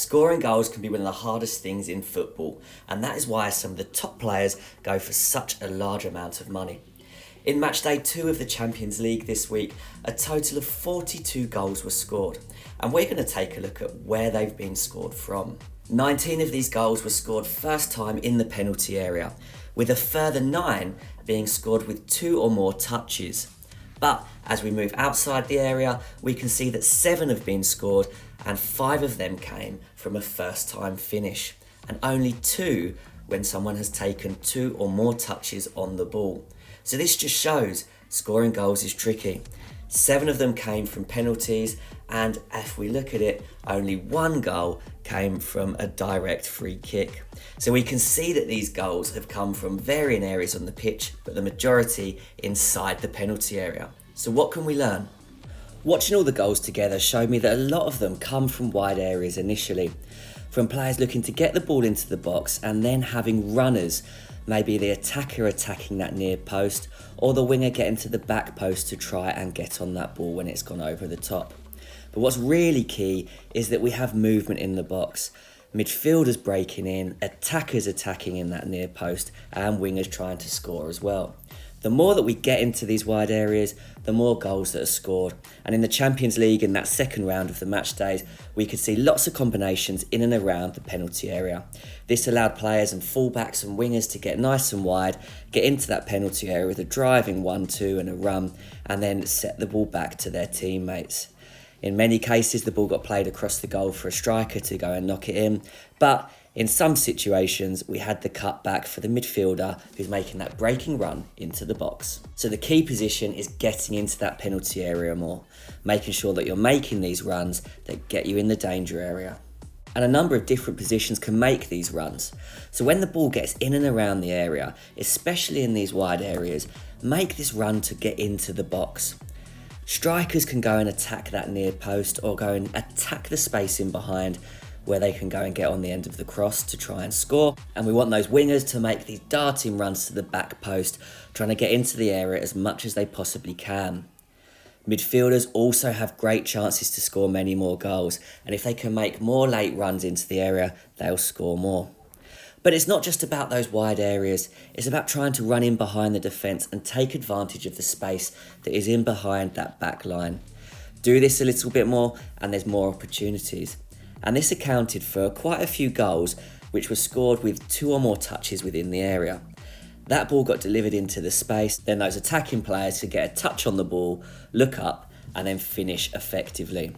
Scoring goals can be one of the hardest things in football, and that is why some of the top players go for such a large amount of money. In match day 2 of the Champions League this week, a total of 42 goals were scored, and we're going to take a look at where they've been scored from. 19 of these goals were scored first time in the penalty area, with a further 9 being scored with 2 or more touches. But as we move outside the area, we can see that 7 have been scored and 5 of them came from a first time finish, and only 2 when someone has taken 2 or more touches on the ball. So this just shows scoring goals is tricky. 7 of them came from penalties, and if we look at it, only 1 goal came from a direct free kick. So we can see that these goals have come from varying areas on the pitch, but the majority inside the penalty area. So what can we learn? Watching all the goals together showed me that a lot of them come from wide areas initially, from players looking to get the ball into the box and then having runners, maybe the attacker attacking that near post or the winger getting to the back post to try and get on that ball when it's gone over the top. But what's really key is that we have movement in the box. Midfielders breaking in, attackers attacking in that near post, and wingers trying to score as well. The more that we get into these wide areas, the more goals that are scored. And in the Champions League, in that second round of the match days, we could see lots of combinations in and around the penalty area. This allowed players and fullbacks and wingers to get nice and wide, get into that penalty area with a driving 1-2 and a run, and then set the ball back to their teammates. In many cases, the ball got played across the goal for a striker to go and knock it in, but in some situations, we had the cut back for the midfielder who's making that breaking run into the box. So the key position is getting into that penalty area more, making sure that you're making these runs that get you in the danger area. And a number of different positions can make these runs. So when the ball gets in and around the area, especially in these wide areas, make this run to get into the box. Strikers can go and attack that near post or go and attack the space in behind where they can go and get on the end of the cross to try and score. And we want those wingers to make these darting runs to the back post, trying to get into the area as much as they possibly can. Midfielders also have great chances to score many more goals, and if they can make more late runs into the area, they'll score more. But it's not just about those wide areas, it's about trying to run in behind the defence and take advantage of the space that is in behind that back line. Do this a little bit more and there's more opportunities. And this accounted for quite a few goals which were scored with 2 or more touches within the area. That ball got delivered into the space, then those attacking players could get a touch on the ball, look up and then finish effectively.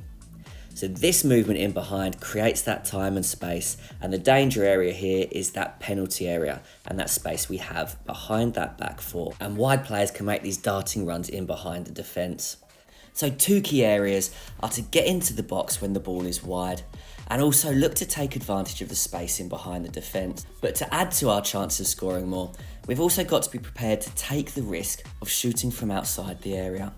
So this movement in behind creates that time and space, and the danger area here is that penalty area and that space we have behind that back four. And wide players can make these darting runs in behind the defence. So 2 key areas are to get into the box when the ball is wide, and also look to take advantage of the space in behind the defence. But to add to our chance of scoring more, we've also got to be prepared to take the risk of shooting from outside the area.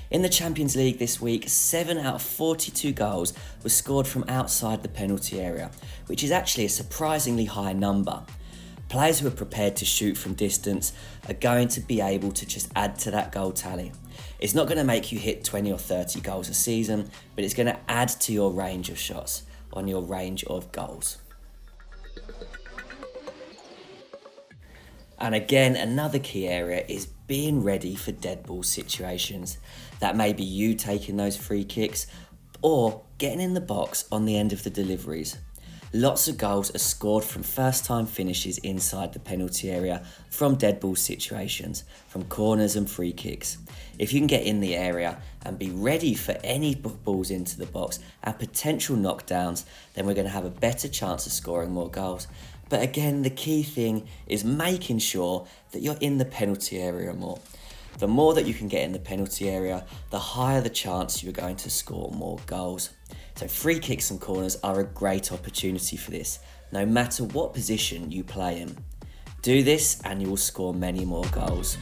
In the Champions League this week, 7 out of 42 goals were scored from outside the penalty area, which is actually a surprisingly high number. Players who are prepared to shoot from distance are going to be able to just add to that goal tally. It's not going to make you hit 20 or 30 goals a season, but it's going to add to your range of shots on your range of goals. And again, another key area is being ready for dead ball situations. That may be you taking those free kicks or getting in the box on the end of the deliveries. Lots of goals are scored from first time finishes inside the penalty area from dead ball situations, from corners and free kicks. If you can get in the area and be ready for any balls into the box and potential knockdowns, then we're going to have a better chance of scoring more goals. But again, the key thing is making sure that you're in the penalty area more. The more that you can get in the penalty area, the higher the chance you're going to score more goals. So free kicks and corners are a great opportunity for this, no matter what position you play in. Do this and you will score many more goals.